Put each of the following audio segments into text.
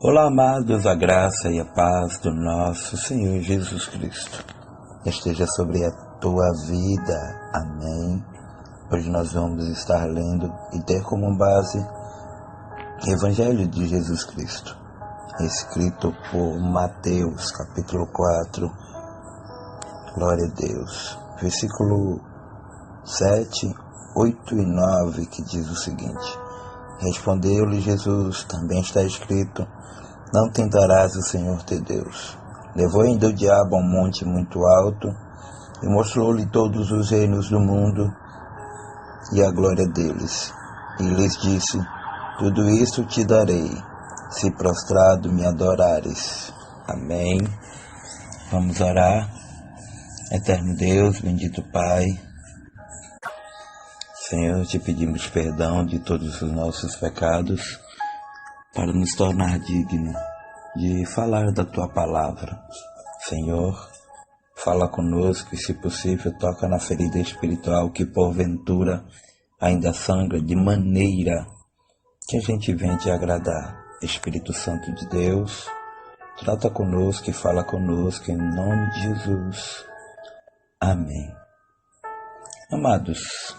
Olá, amados, a graça e a paz do nosso Senhor Jesus Cristo esteja sobre a tua vida. Amém. Hoje nós vamos estar lendo e ter como base o Evangelho de Jesus Cristo, escrito por Mateus, capítulo 4, glória a Deus, versículo 7, 8 e 9, que diz o seguinte: Respondeu-lhe Jesus, também está escrito, não tentarás o Senhor teu Deus. Levou ainda o diabo a um monte muito alto e mostrou-lhe todos os reinos do mundo e a glória deles. E lhes disse, tudo isso te darei, se prostrado me adorares. Amém. Vamos orar. Eterno Deus, bendito Pai, Senhor, te pedimos perdão de todos os nossos pecados para nos tornar dignos de falar da Tua palavra. Senhor, fala conosco e, se possível, toca na ferida espiritual que porventura ainda sangra, de maneira que a gente venha te agradar. Espírito Santo de Deus, trata conosco e fala conosco em nome de Jesus. Amém. Amados,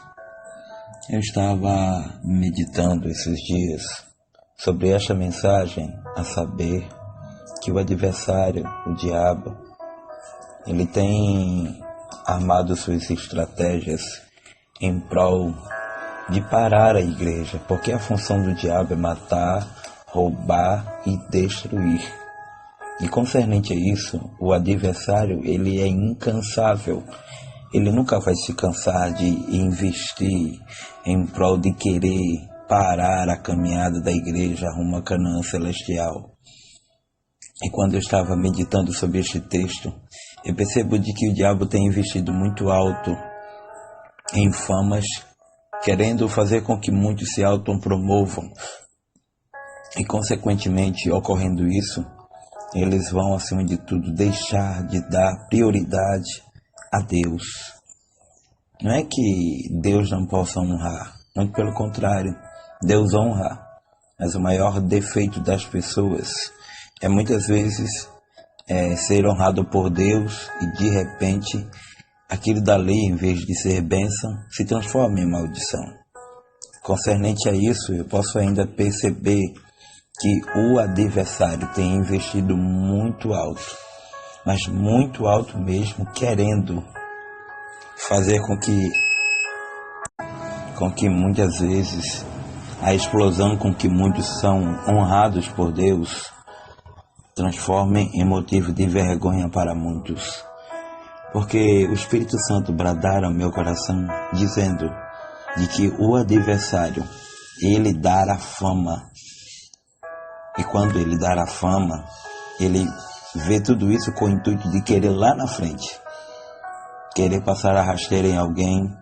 eu estava meditando esses dias sobre esta mensagem, a saber que o adversário, o diabo, ele tem armado suas estratégias em prol de parar a igreja, porque a função do diabo é matar, roubar e destruir. E concernente a isso, o adversário, ele é incansável. Ele nunca vai se cansar de investir em prol de querer parar a caminhada da igreja rumo à Canaã celestial. E quando eu estava meditando sobre este texto, eu percebo de que o diabo tem investido muito alto em famas, querendo fazer com que muitos se autopromovam. E consequentemente, ocorrendo isso, eles vão, acima de tudo, deixar de dar prioridade a Deus. Não é que Deus não possa honrar, muito pelo contrário, Deus honra, mas o maior defeito das pessoas é muitas vezes ser honrado por Deus e de repente aquilo da lei, em vez de ser bênção, se transforma em maldição. Concernente a isso, eu posso ainda perceber que o adversário tem investido muito alto, mas muito alto mesmo, querendo fazer com que muitas vezes a explosão com que muitos são honrados por Deus transforme em motivo de vergonha para muitos. Porque o Espírito Santo bradara ao meu coração dizendo de que o adversário, ele dará fama. E quando ele dará fama, ele vê tudo isso com o intuito de querer lá na frente, querer passar a rasteira em alguém,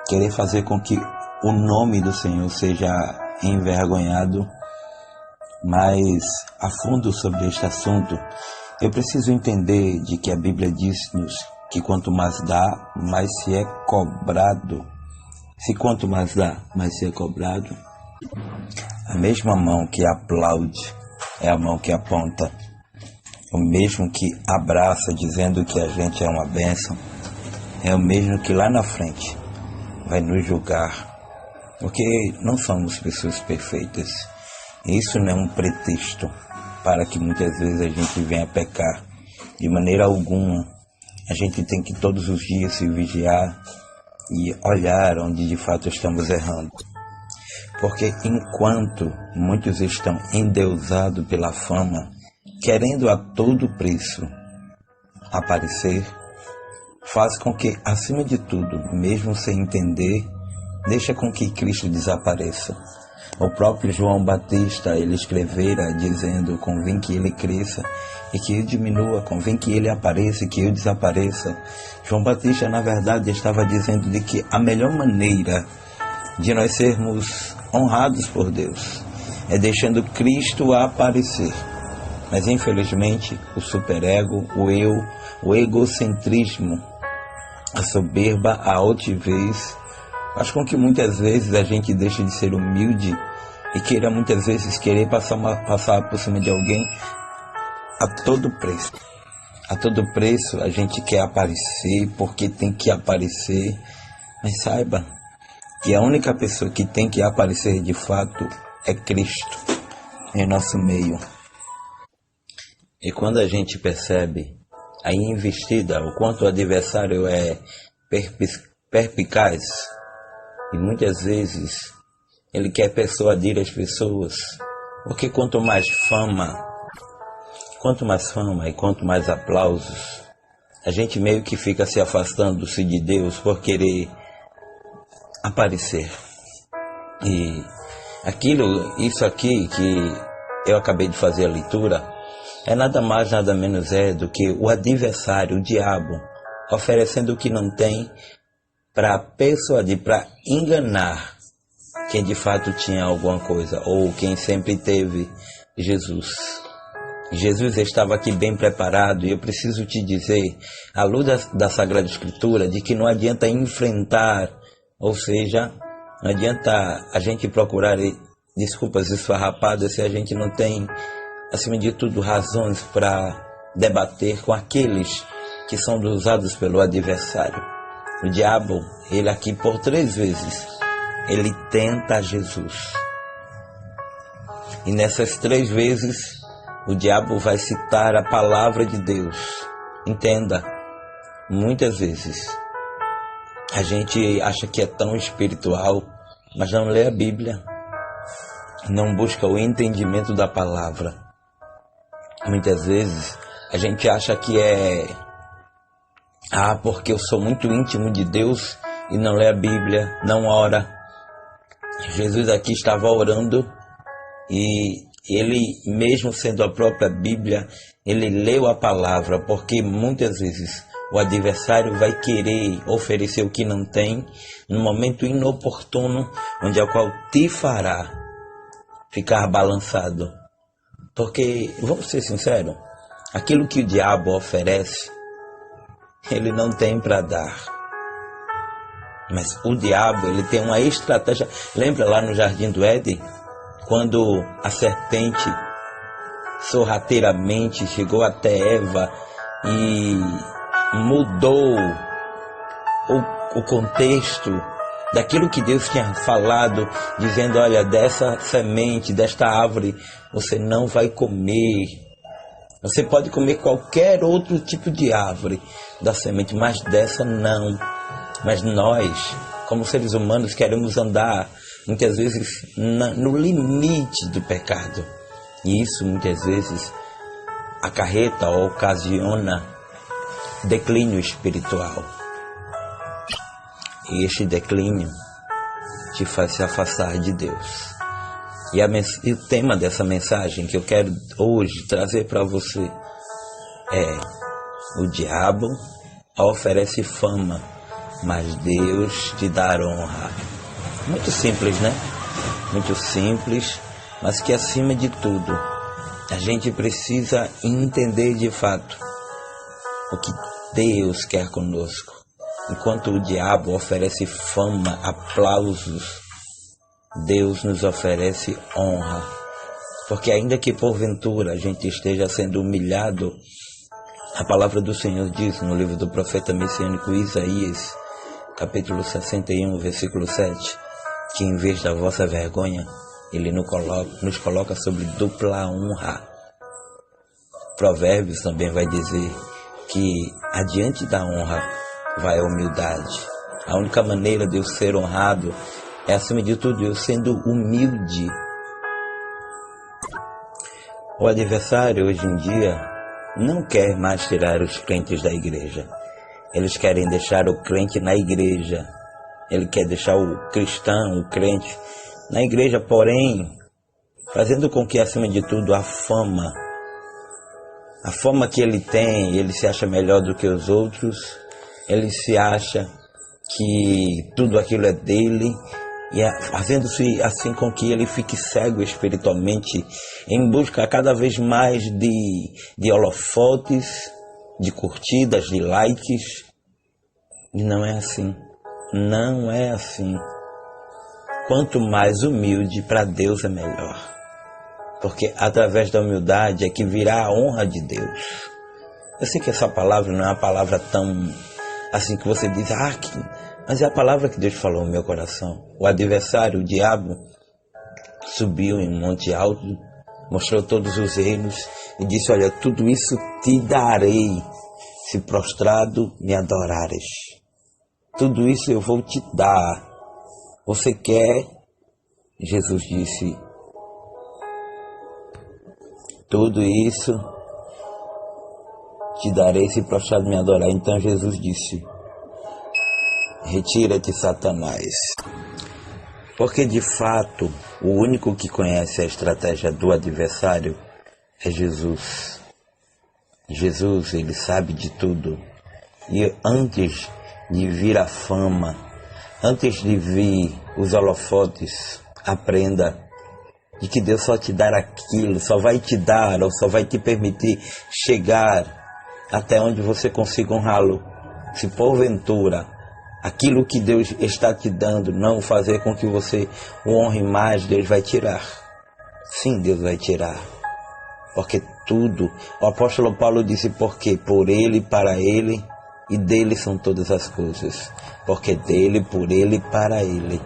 querer fazer com que o nome do Senhor seja envergonhado. Mas a fundo sobre este assunto, eu preciso entender de que a Bíblia diz-nos que quanto mais dá, mais se é cobrado. Se quanto mais dá, mais se é cobrado, a mesma mão que aplaude é a mão que aponta. O mesmo que abraça dizendo que a gente é uma bênção, é o mesmo que lá na frente vai nos julgar. Porque não somos pessoas perfeitas. Isso não é um pretexto para que muitas vezes a gente venha pecar. De maneira alguma, a gente tem que todos os dias se vigiar e olhar onde de fato estamos errando. Porque enquanto muitos estão endeusados pela fama, querendo a todo preço aparecer, faz com que, acima de tudo, mesmo sem entender, deixa com que Cristo desapareça. O próprio João Batista, ele escrevera dizendo, convém que ele cresça e que eu diminua, convém que ele apareça e que eu desapareça. João Batista, na verdade, estava dizendo de que a melhor maneira de nós sermos honrados por Deus é deixando Cristo aparecer. Mas infelizmente o superego, o eu, o egocentrismo, a soberba, a altivez, faz com que muitas vezes a gente deixe de ser humilde e queira muitas vezes passar por cima de alguém a todo preço. A todo preço a gente quer aparecer porque tem que aparecer, mas saiba que a única pessoa que tem que aparecer de fato é Cristo em nosso meio. E quando a gente percebe a investida, o quanto o adversário é perspicaz, e muitas vezes ele quer persuadir as pessoas, porque quanto mais fama e quanto mais aplausos, a gente meio que fica se afastando-se de Deus por querer aparecer. E isso aqui que eu acabei de fazer a leitura, é nada mais, nada menos do que o adversário, o diabo, oferecendo o que não tem para persuadir, para enganar quem de fato tinha alguma coisa, ou quem sempre teve Jesus. Jesus estava aqui bem preparado, e eu preciso te dizer, à luz da Sagrada Escritura, de que não adianta enfrentar, ou seja, não adianta a gente procurar desculpas esfarrapadas se a gente não tem, acima de tudo, razões para debater com aqueles que são usados pelo adversário. O diabo, ele aqui por 3 vezes, ele tenta Jesus. E nessas 3 vezes, o diabo vai citar a palavra de Deus. Entenda, muitas vezes a gente acha que é tão espiritual, mas não lê a Bíblia, não busca o entendimento da palavra. Muitas vezes a gente acha que porque eu sou muito íntimo de Deus e não lê a Bíblia, não ora. Jesus aqui estava orando e ele, mesmo sendo a própria Bíblia, ele leu a palavra, porque muitas vezes o adversário vai querer oferecer o que não tem no momento inoportuno, onde a qual te fará ficar balançado. Porque, vamos ser sinceros, aquilo que o diabo oferece, ele não tem para dar. Mas o diabo, ele tem uma estratégia. Lembra lá no Jardim do Éden, quando a serpente sorrateiramente chegou até Eva e mudou o contexto daquilo que Deus tinha falado, dizendo, olha, dessa semente, desta árvore, você não vai comer. Você pode comer qualquer outro tipo de árvore da semente, mas dessa não. Mas nós, como seres humanos, queremos andar, muitas vezes, no limite do pecado. E isso, muitas vezes, acarreta ou ocasiona declínio espiritual. E este declínio te faz se afastar de Deus. E o tema dessa mensagem que eu quero hoje trazer para você é: o diabo oferece fama, mas Deus te dá honra. Muito simples, né? Muito simples, mas que acima de tudo, a gente precisa entender de fato o que Deus quer conosco. Enquanto o diabo oferece fama, aplausos, Deus nos oferece honra. Porque ainda que porventura a gente esteja sendo humilhado, a palavra do Senhor diz no livro do profeta messiânico Isaías, capítulo 61, versículo 7, que em vez da vossa vergonha, Ele nos coloca sobre dupla honra. Provérbios também vai dizer que adiante da honra vai a humildade. A única maneira de eu ser honrado é, acima de tudo, eu sendo humilde. O adversário hoje em dia não quer mais tirar os crentes da igreja. Eles querem deixar o crente na igreja. Ele quer deixar o cristão, o crente, na igreja, porém, fazendo com que, acima de tudo, a fama que ele tem, ele se acha melhor do que os outros, ele se acha que tudo aquilo é dele, e fazendo-se assim com que ele fique cego espiritualmente, em busca cada vez mais de holofotes, de curtidas, de likes. E não é assim. Não é assim. quanto mais humilde, para Deus é melhor. Porque através da humildade é que virá a honra de Deus. Eu sei que essa palavra não é uma palavra tão assim que você diz, mas é a palavra que Deus falou no meu coração. O adversário, o diabo, subiu em um monte alto, mostrou todos os reinos e disse, olha, tudo isso te darei, se prostrado me adorares. Tudo isso eu vou te dar. Você quer? Jesus disse, tudo isso te darei se prostrado me adorar. Então Jesus disse, retira-te, Satanás. Porque de fato, o único que conhece a estratégia do adversário é Jesus. Jesus, ele sabe de tudo. E antes de vir a fama, antes de vir os holofotes, aprenda de que Deus só te dá aquilo, só vai te dar ou só vai te permitir chegar até onde você consiga honrá-lo. Se porventura aquilo que Deus está te dando não fazer com que você o honre mais, Deus vai tirar. Sim, Deus vai tirar. Porque tudo, o apóstolo Paulo disse, porque por Ele, para Ele e dele são todas as coisas. Porque dele, por Ele, para Ele.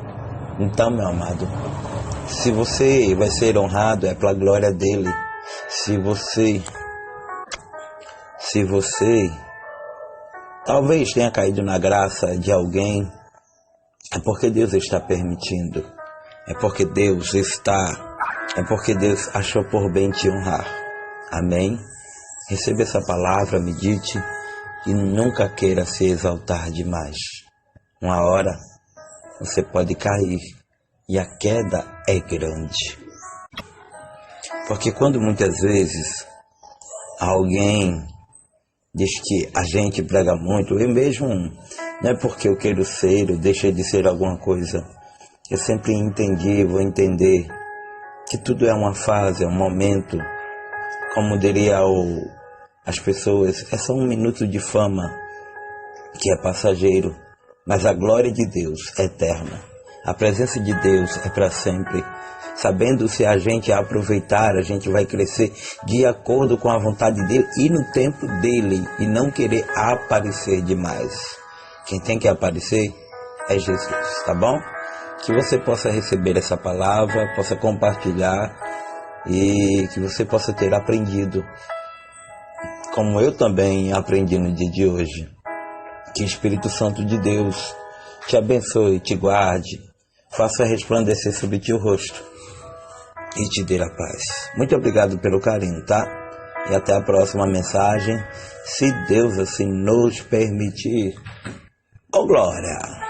Então, meu amado, se você vai ser honrado, é pela glória dele. Se você talvez tenha caído na graça de alguém, é porque Deus está permitindo. É porque Deus achou por bem te honrar. Amém? Receba essa palavra, medite e nunca queira se exaltar demais. Uma hora você pode cair e a queda é grande. Porque quando muitas vezes alguém diz que a gente prega muito, eu mesmo, não é porque eu quero ser, eu deixei de ser alguma coisa. Eu sempre entendi, vou entender que tudo é uma fase, é um momento. Como diria as pessoas, é só um minuto de fama que é passageiro, mas a glória de Deus é eterna. A presença de Deus é para sempre. Sabendo se a gente aproveitar, a gente vai crescer de acordo com a vontade dele e no tempo dele, e não querer aparecer demais. Quem tem que aparecer é Jesus, tá bom? Que você possa receber essa palavra, possa compartilhar e que você possa ter aprendido, como eu também aprendi no dia de hoje. Que o Espírito Santo de Deus te abençoe, te guarde, faça resplandecer sobre ti o rosto e te dê a paz. Muito obrigado pelo carinho, tá? E até a próxima mensagem, se Deus assim nos permitir. Oh, glória!